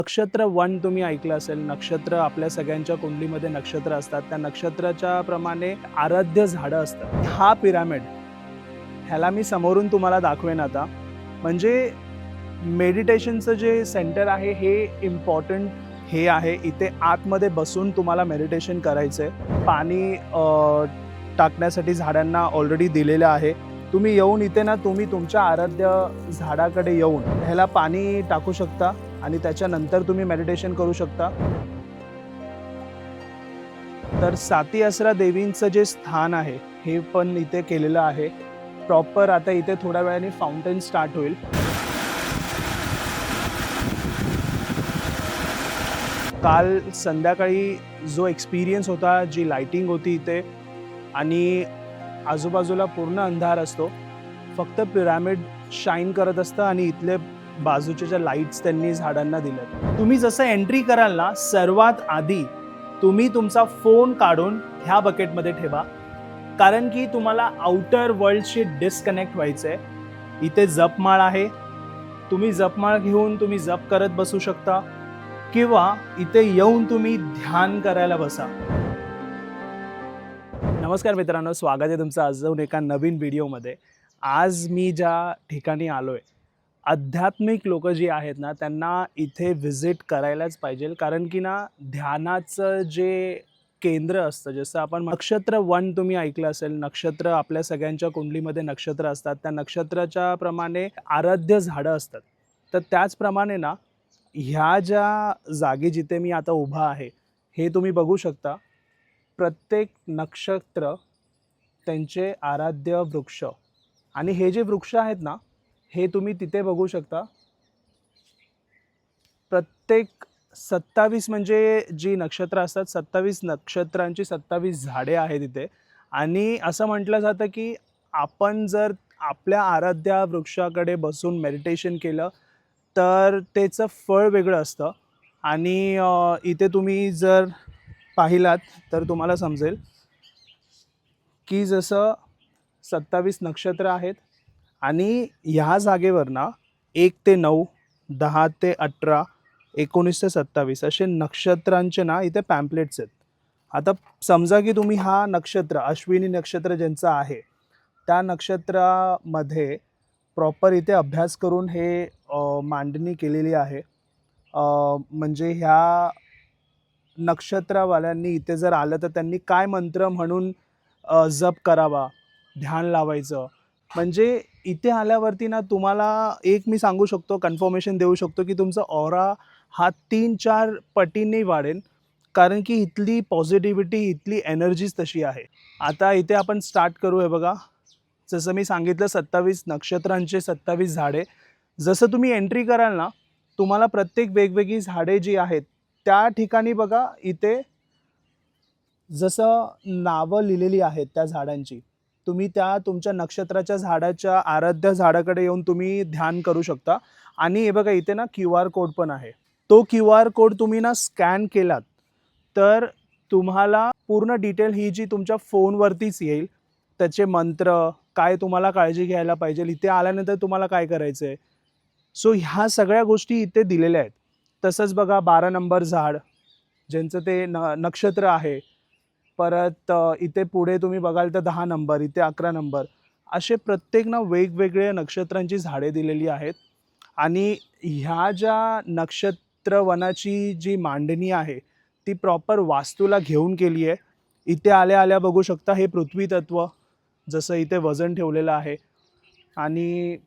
नक्षत्र वन तुम्ही ऐकलं असेल. नक्षत्र आपल्या सगळ्यांच्या कुंडलीमध्ये नक्षत्र असतात. त्या नक्षत्राच्या प्रमाणे आराध्य झाडं असतात. हा पिरामिड ह्याला मी समोरून तुम्हाला दाखवेन आता. म्हणजे मेडिटेशनचं जे सेंटर आहे हे इम्पॉर्टंट हे आहे. इथे आतमध्ये बसून तुम्हाला मेडिटेशन करायचं आहे. पाणी टाकण्यासाठी झाडांना ऑलरेडी दिलेलं आहे. तुम्ही येऊन इथे ना तुम्ही तुमच्या आराध्य झाडाकडे येऊन ह्याला पाणी टाकू शकता आणि त्याच्यानंतर तुम्ही मेडिटेशन करू शकता. तर साती आसरा देवींचं जे स्थान आहे हे पण इथे केलेलं आहे प्रॉपर. आता इथे थोड्या वेळाने फाउंटेन स्टार्ट होईल. काल संध्याकाळी जो एक्सपिरियन्स होता, जी लाइटिंग होती इथे आणि आजूबाजूला पूर्ण अंधार असतो, फक्त पिरामिड शाईन करत असतं आणि इथले बाजूच्या ज्या लाईट्स त्यांनी झाडांना दिल्यात. तुम्ही जसं एंट्री कराल ना, सर्वात आधी तुम्ही तुमचा फोन काढून ह्या बकेटमध्ये ठेवा, कारण की तुम्हाला आउटर वर्ल्डशी डिस्कनेक्ट व्हायचं आहे. इथे जपमाळ आहे, तुम्ही जपमाळ घेऊन तुम्ही जप करत बसू शकता किंवा इथे येऊन तुम्ही ध्यान करायला बसा. नमस्कार मित्रांनो, स्वागत आहे तुमचं अजून एका नवीन व्हिडिओमध्ये. आज मी ज्या ठिकाणी आलोय, आध्यात्मिक लोक जी आहेत ना त्यांना इथे व्हिजिट करायलाच पाहिजे, कारण की ना ध्यानाचं जे केंद्र असतं, जसं आपण नक्षत्र वन तुम्ही ऐकलं असेल. नक्षत्र आपल्या सगळ्यांच्या कुंडलीमध्ये नक्षत्र असतात. त्या नक्षत्राच्या प्रमाणे आराध्य झाडं असतात. तर त्याचप्रमाणे ना ह्या ज्या जागी जिथे मी आता उभा आहे हे तुम्ही बघू शकता. प्रत्येक नक्षत्र त्यांचे आराध्य वृक्ष, आणि हे जे वृक्ष आहेत ना हे तुम्ही तिथे बघू शकता. प्रत्येक 27 म्हणजे जी नक्षत्र असतात, 27 नक्षत्रांची 27 झाडे आहेत इथे. आणि असं म्हटलं जातं की आपण जर आपल्या आराध्य वृक्षाकडे बसून मेडिटेशन केलं तर त्याचं फळ वेगळं असतं. आणि इथे तुम्ही जर पाहिलात तर तुम्हाला समजेल की जसं 27 नक्षत्र आहेत आणि ह्या जागेवर ना 1 ते 9, 10 ते 18, 19 ते 27 असे नक्षत्रांचे ना इथे पॅम्पलेट्स आहेत. आता समजा की तुम्ही हा नक्षत्र अश्विनी नक्षत्र ज्यांचं आहे त्या नक्षत्रामध्ये प्रॉपर इथे अभ्यास करून हे मांडणी केलेली आहे. म्हणजे ह्या नक्षत्रवाल्यांनी इथे जर आलं तर त्यांनी काय मंत्र म्हणून जप करावा, ध्यान लावायचं. म्हणजे इथे आल्यावरती ना तुम्हाला एक मी सांगू शकतो, कन्फर्मेशन देऊ शकतो की तुमचा ऑरा हा 3-4 पटींनी वाढेल, कारण की इथली पॉझिटिव्हिटी, इथली एनर्जीच तशी आहे. आता इथे आपण स्टार्ट करू. हे बघा, जसं मी सांगितलं 27 नक्षत्रांचे 27 झाडे. जसं तुम्ही एंट्री कराल ना तुम्हाला प्रत्येक वेगवेगळी झाडे जी आहेत त्या ठिकाणी बघा इथे जसं नावं लिहिलेली आहेत त्या झाडांची, तुम्ही त्या तुमच्या नक्षत्राच्या झाडाच्या आराध्य झाडाकडे येऊन तुम्ही ध्यान करू शकता. आणि हे बघा इथे ना QR कोड पण आहे. तो QR कोड तुम्ही ना स्कॅन केलात तर तुम्हाला पूर्ण डिटेल ही जी तुमच्या फोनवरतीच येईल. त्याचे मंत्र काय, तुम्हाला काळजी घ्यायला पाहिजे, इथे आल्यानंतर तुम्हाला काय करायचं आहे. सो ह्या सगळ्या गोष्टी इथे दिलेल्या आहेत. तसंच बघा 12 नंबर झाड ज्यांचं ते नक्षत्र आहे. परत इथे पुढे तुम्ही बघाल तर 10 नंबर, इथे 11 नंबर, असे प्रत्येक ना वेगवेगळ्या नक्षत्रांची झाडे दिलेली आहेत. आणि ह्या ज्या नक्षत्रवनाची जी मांडणी आहे ती प्रॉपर वास्तूला घेऊन केली आहे. इथे आल्या आल्या बघू शकता हे पृथ्वी तत्व जसं इथे वजन ठेवलेलं आहे. आणि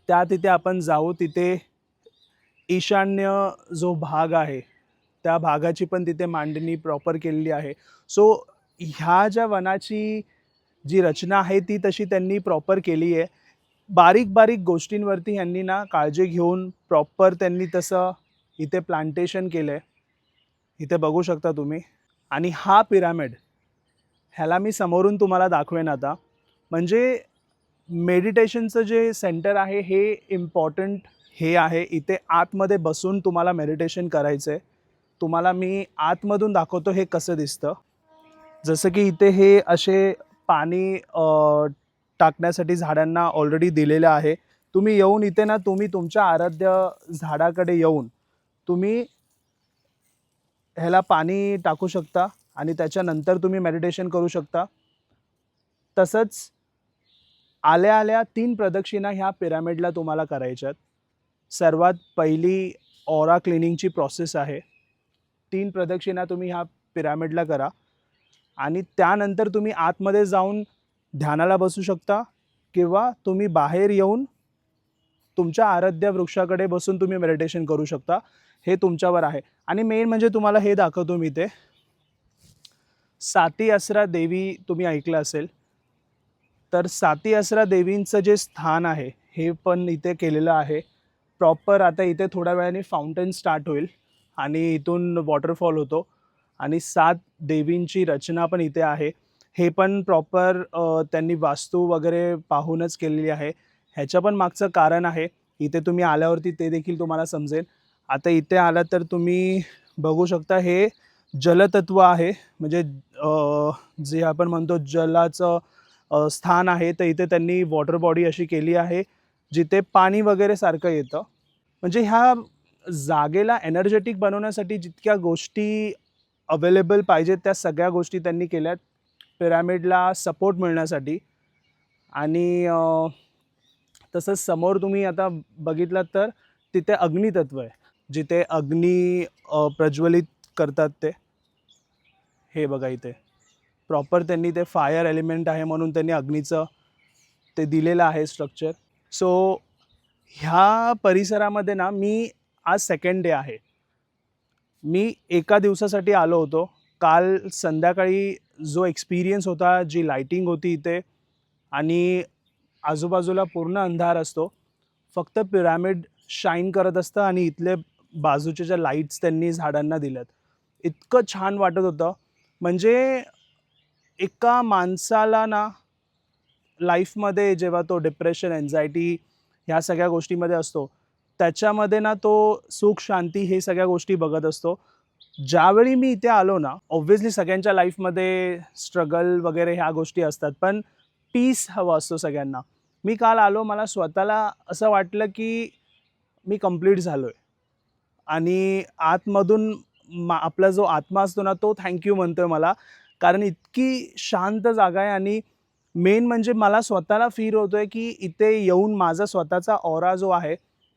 त्यात इथे आपण जाऊ, तिथे ईशान्य जो भाग आहे त्या भागाची पण तिथे मांडणी प्रॉपर केलेली आहे. सो ह्या ज्या वनाची जी रचना आहे ती तशी त्यांनी प्रॉपर केली आहे. बारीक बारीक गोष्टींवरती ह्यांनी ना काळजी घेऊन प्रॉपर त्यांनी तसं इथे प्लांटेशन केलं आहे. इथे बघू शकता तुम्ही. आणि हा पिरामिड ह्याला मी समोरून तुम्हाला दाखवेन आता. म्हणजे मेडिटेशनचं जे सेंटर आहे हे इम्पॉर्टंट हे आहे. इथे आतमध्ये बसून तुम्हाला मेडिटेशन करायचं आहे. तुम्हाला मी आतमधून दाखवतो हे कसं दिसतं. जसं की इथे हे असे पाणी टाकण्यासाठी झाडांना ऑलरेडी दिलेलं आहे. तुम्ही येऊन इथे ना तुम्ही तुमच्या आराध्य झाडाकडे येऊन तुम्ही ह्याला पाणी टाकू शकता आणि त्याच्यानंतर तुम्ही मेडिटेशन करू शकता. तसंच आल्या आल्या 3 प्रदक्षिणा ह्या पिरामिडला तुम्हाला करायच्यात. सर्वात पहिली ऑरा क्लिनिंगची प्रोसेस आहे. 3 प्रदक्षिणा तुम्ही ह्या पिरामिडला करा आणि त्यानंतर तुम्ही आतमध्ये जाऊन ध्यानाला बसू शकता किंवा तुम्ही बाहेर येऊन तुमच्या आराध्य वृक्षाकडे बसून तुम्ही मेडिटेशन करू शकता. हे तुमच्यावर आहे. आणि मेन म्हणजे तुम्हाला हे दाखवतो मी ते साती असरा देवी तुम्ही ऐकलं असेल. तर साती असरा देवींचं जे स्थान आहे हे पण इथे केलेलं आहे प्रॉपर. आता इथे थोड्या वेळाने फाउंटन स्टार्ट होईल आणि इथून वॉटरफॉल होतो आणि 7 देवींची रचना पण इथे आहे. हे पण प्रॉपर त्यांनी वास्तू वगैरे पाहूनच केलेली आहे. ह्याचं पण मागचं कारण आहे. इथे तुम्ही आल्यावरती ते देखील तुम्हाला समजेल. आता इथे आलात तर तुम्ही बघू शकता हे जलतत्व आहे. म्हणजे जे आपण म्हणतो जलाचं स्थान आहे. तर इथे त्यांनी वॉटर बॉडी अशी केली आहे जिथे पाणी वगैरे सारखं येतं. म्हणजे ह्या जागेला एनर्जेटिक बनवण्यासाठी जितक्या गोष्टी अवेलेबल पाहिजेत त्या सगळ्या गोष्टी त्यांनी केल्यात पिरामिडला सपोर्ट मिळण्यासाठी. आणि तसंच समोर तुम्ही आता बघितलात तर तिथे अग्नितत्व आहे जिथे अग्नी प्रज्वलित करतात ते. हे बघा इथे प्रॉपर त्यांनी ते फायर एलिमेंट आहे म्हणून त्यांनी अग्नीचं ते दिलेलं आहे स्ट्रक्चर. सो ह्या परिसरामध्ये ना मी आज सेकंड डे आहे. मी एका दिवसासाठी आलो होतो. काल संध्याकाळी जो एक्सपिरियन्स होता, जी लाइटिंग होती इथे आणि आजूबाजूला पूर्ण अंधार असतो. फक्त पिरामिड शाईन करत असतं आणि इथले बाजूचे ज्या लाईट्स त्यांनी झाडांना दिल्यात इतकं छान वाटत होतं. म्हणजे एका माणसाला ना लाईफमध्ये जेव्हा तो डिप्रेशन, एन्झायटी ह्या सगळ्या गोष्टीमध्ये असतो त्याच्यामध्ये ना तो सुख, शांती हे सगळ्या गोष्टी बघत असतो. ज्यावेळी मी इथे आलो ना, ऑब्व्हियसली सगळ्यांच्या लाईफमध्ये स्ट्रगल वगैरे ह्या गोष्टी असतात, पण पीस हवा असतो सगळ्यांना. मी काल आलो, मला स्वतःला असं वाटलं की मी कंप्लीट झालो आहे आणि आतमधून आपला जो आत्मा असतो ना तो थँक्यू म्हणतो आहे मला. कारण इतकी शांत जागा आहे आणि मेन म्हणजे मला स्वतःला फील होतो आहे की इथे येऊन माझा स्वतःचा ऑरा जो आहे,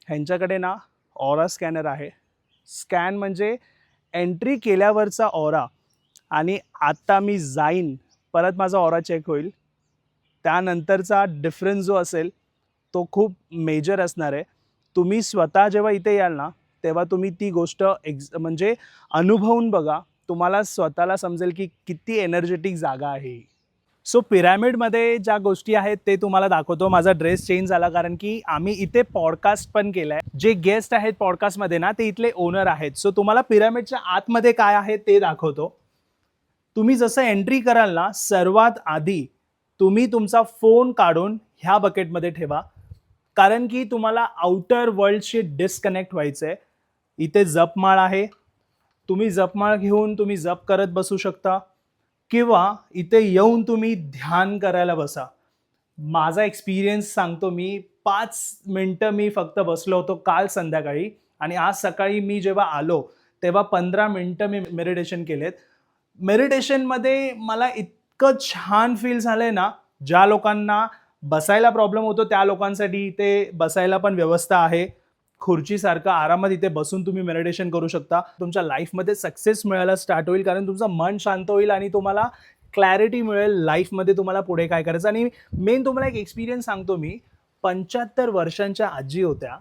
ह्यांच्याकडे ना ऑरा स्कॅनर आहे. स्कॅन म्हणजे एंट्री केल्यावरचा ऑरा आणि आता मी जाईन परत माझा ऑरा चेक होईल. त्यानंतरचा डिफरन्स जो असेल तो खूप मेजर असणार आहे. तुम्ही स्वतः जेव्हा इथे याल ना तेव्हा तुम्ही ती गोष्ट म्हणजे अनुभवून बघा. तुम्हाला स्वतःला समजेल की किती एनर्जेटिक जागा आहे ही. सो पिरामिडमध्ये ज्या गोष्टी आहेत ते तुम्हाला दाखवतो. माझा ड्रेस चेंज झाला कारण की आम्ही इथे पॉडकास्ट पण केला आहे. जे गेस्ट आहेत पॉडकास्टमध्ये ना ते इथले ओनर आहेत. सो तुम्हाला पिरामिडच्या आतमध्ये काय आहे ते दाखवतो. तुम्ही जसं एंट्री कराल ना सर्वात आधी तुम्ही तुमचा फोन काढून ह्या बकेटमध्ये ठेवा. कारण की तुम्हाला आउटर वर्ल्डशी डिस्कनेक्ट व्हायचं आहे. इथे जपमाळ आहे. तुम्ही जपमाळ घेऊन तुम्ही जप करत बसू शकता किंवा इथे येऊन तुम्ही ध्यान करायला बसा. माझा एक्सपिरियन्स सांगतो मी. 5 मिनटं मी फक्त बसलो होतो काल संध्याकाळी आणि आज सकाळी मी जेव्हा आलो तेव्हा 15 मिनटं मी मेडिटेशन केलेत. मेडिटेशनमध्ये मला इतकं छान फील झालंय ना. ज्या लोकांना बसायला प्रॉब्लेम होतो त्या लोकांसाठी इथे बसायला पण व्यवस्था आहे. खुर्चीसारखं आरामात इथे बसून तुम्ही मेडिटेशन करू शकता. तुमच्या लाईफमध्ये सक्सेस मिळायला स्टार्ट होईल कारण तुमचं मन शांत होईल आणि तुम्हाला क्लॅरिटी मिळेल लाईफमध्ये तुम्हाला पुढे काय करायचं. आणि मेन तुम्हाला एक एक्सपिरियन्स सांगतो मी. 75 वर्षांच्या आजी होत्या.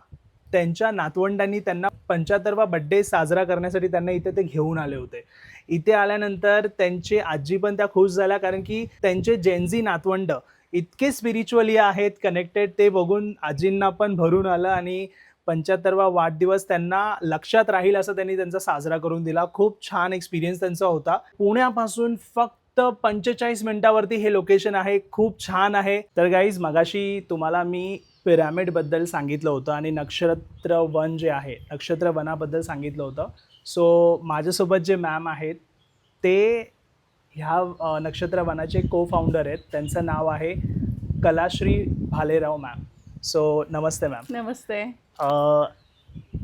त्यांच्या नातवंडांनी त्यांना 75वा बड्डे साजरा करण्यासाठी त्यांना इथे ते घेऊन आले होते. इथे आल्यानंतर त्यांची आजी पण त्या खुश झाल्या कारण की त्यांचे जेनझी नातवंड इतके स्पिरिच्युअली आहेत कनेक्टेड. ते बघून आजींना पण भरून आलं आणि 75वा वाढदिवस त्यांना लक्षात राहील असं त्यांनी त्यांचा साजरा करून दिला. खूप छान एक्सपिरियन्स त्यांचा होता. पुण्यापासून फक्त 45 मिनिटावरती हे लोकेशन आहे. खूप छान आहे. तर गाईज मगाशी तुम्हाला मी पिरामिडबद्दल सांगितलं होतं आणि नक्षत्र वन जे आहे नक्षत्र वनाबद्दल सांगितलं होतं. सो माझ्यासोबत जे मॅम आहेत ते ह्या नक्षत्र वनाचे को फाउंडर आहेत. त्यांचं नाव आहे कलाश्री भालेराव मॅम. सो नमस्ते मॅम. नमस्ते.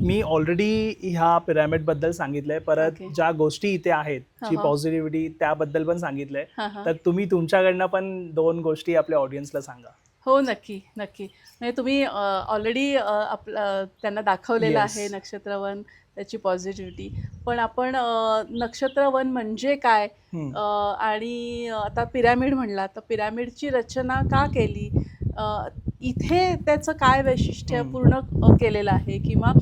मी ऑलरेडी ह्या पिरॅमिडबद्दल सांगितलंय, परत Okay. ज्या गोष्टी इथे आहेत, जी हा. पॉझिटिव्हिटी त्याबद्दल पण सांगितलंय. हां हां. तर तुम्ही तुमच्याकडनं पण 2 गोष्टी आपल्या ऑडियन्सला सांगा. हो, नक्की नक्की. म्हणजे तुम्ही ऑलरेडी आपलं त्यांना दाखवलेलं Yes. आहे नक्षत्रवन, त्याची पॉझिटिव्हिटी. पण आपण नक्षत्रवन म्हणजे काय, हम्म. आणि आता पिरॅमिड म्हणला तर पिरॅमिडची रचना का केली, इथे त्याचं काय वैशिष्ट्य हम्म. पूर्ण केलेलं आहे, किंवा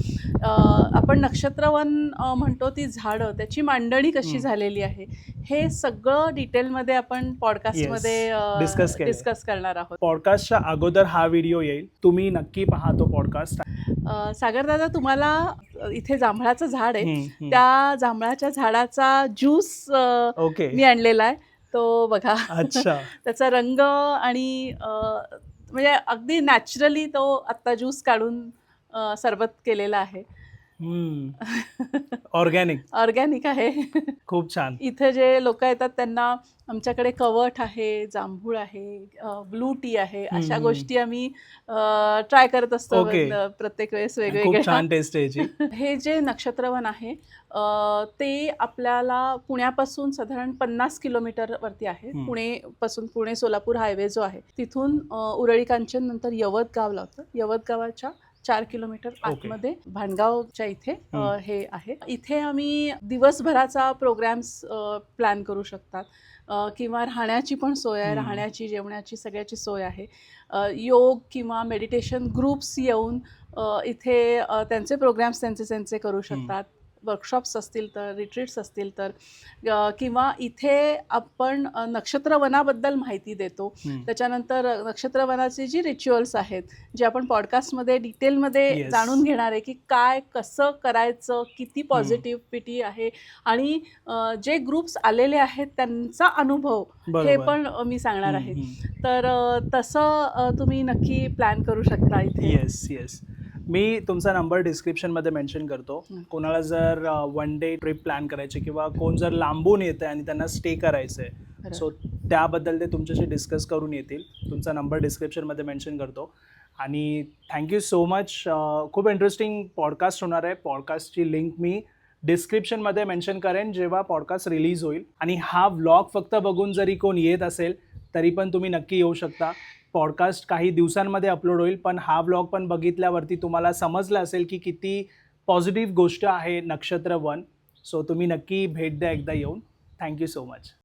आपण नक्षत्रवन म्हणतो ती झाडं, त्याची मांडणी कशी हम्म. झालेली आहे, हे सगळं डिटेलमध्ये आपण पॉडकास्टमध्ये Discuss केलंय. डिस्कस करणार आहोत. पॉडकास्टच्या अगोदर हा व्हिडिओ येईल, तुम्ही नक्की पहा तो पॉडकास्ट. सागर दादा, तुम्हाला इथे जांभळाचं झाड आहे, त्या जांभळाच्या झाडाचा ज्यूस ओके. मी आणलेला आहे, तो बघा. अच्छा. त्याचा रंग आणि म्हणजे अगदी नॅचरली तो आत्ता ज्यूस काढून सरबत केलेला आहे. ऑर्गॅनिक. ऑर्गॅनिक आहे. खूप छान. इथे जे लोक येतात त्यांना आमच्याकडे कवठ आहे, जांभूळ आहे, ब्लू टी आहे, अशा गोष्टी आम्ही ट्राय करत असतो. ओके. प्रत्येक वेळेस खूप वेगवेगळ्या. छान टेस्ट आहे याची. हे जे नक्षत्रवन आहे ते आपल्याला पुण्यापासून साधारण 50 किलोमीटरवरती आहे. पुणे सोलापूर हायवे जो आहे तिथून उरळी कांचन नंतर यवत गाव लावतं. यवत गावाच्या 4 किलोमीटर आतमध्ये भांडगावच्या इथे हे आहे. इथे आम्ही दिवसभराचा प्रोग्राम्स प्लॅन करू शकतात, किंवा राहण्याची पण सोय आहे. राहण्याची, जेवणाची, सगळ्याची सोय आहे. योग किंवा मेडिटेशन ग्रुप्स येऊन इथे त्यांचे प्रोग्राम्स त्यांचे करू शकतात. वर्कशॉप्स असतील तर, रिट्रीट्स असतील तर, किंवा इथे आपण नक्षत्रवनाबद्दल माहिती देतो. त्याच्यानंतर नक्षत्रवनाची जी रिच्युअल्स आहेत, जे आपण पॉडकास्टमध्ये डिटेलमध्ये जाणून घेणार आहे, की काय कसं करायचं, किती पॉझिटिव्हिटी आहे, आणि जे ग्रुप्स आलेले आहेत त्यांचा अनुभव हे पण मी सांगणार आहे. तर तसं तुम्ही नक्की प्लॅन करू शकता इथे. येस. मी तुमचा नंबर डिस्क्रिप्शनमध्ये मेन्शन करतो. कोणाला जर वन डे ट्रिप प्लॅन करायची, किंवा कोण जर लांबून येतं आणि त्यांना स्टे करायचं आहे, सो त्याबद्दल ते तुमच्याशी डिस्कस करून येतील. तुमचा नंबर डिस्क्रिप्शनमध्ये मेन्शन करतो. आणि थँक्यू सो मच. खूप इंटरेस्टिंग पॉडकास्ट होणार आहे. पॉडकास्टची लिंक मी डिस्क्रिप्शनमध्ये मेन्शन करेन जेव्हा पॉडकास्ट रिलीज होईल. आणि हा व्लॉग फक्त बघून जरी कोण येत असेल तरी पण तुम्ही नक्की येऊ शकता. पॉडकास्ट काही दिवसांमध्ये अपलोड होईल, पण हा व्लॉग पण बघितल्यावरती तुम्हाला समजलं असेल की किती पॉझिटिव्ह गोष्ट आहे नक्षत्रवन. सो तुम्ही नक्की भेट द्या एकदा येऊन. Thank you so much.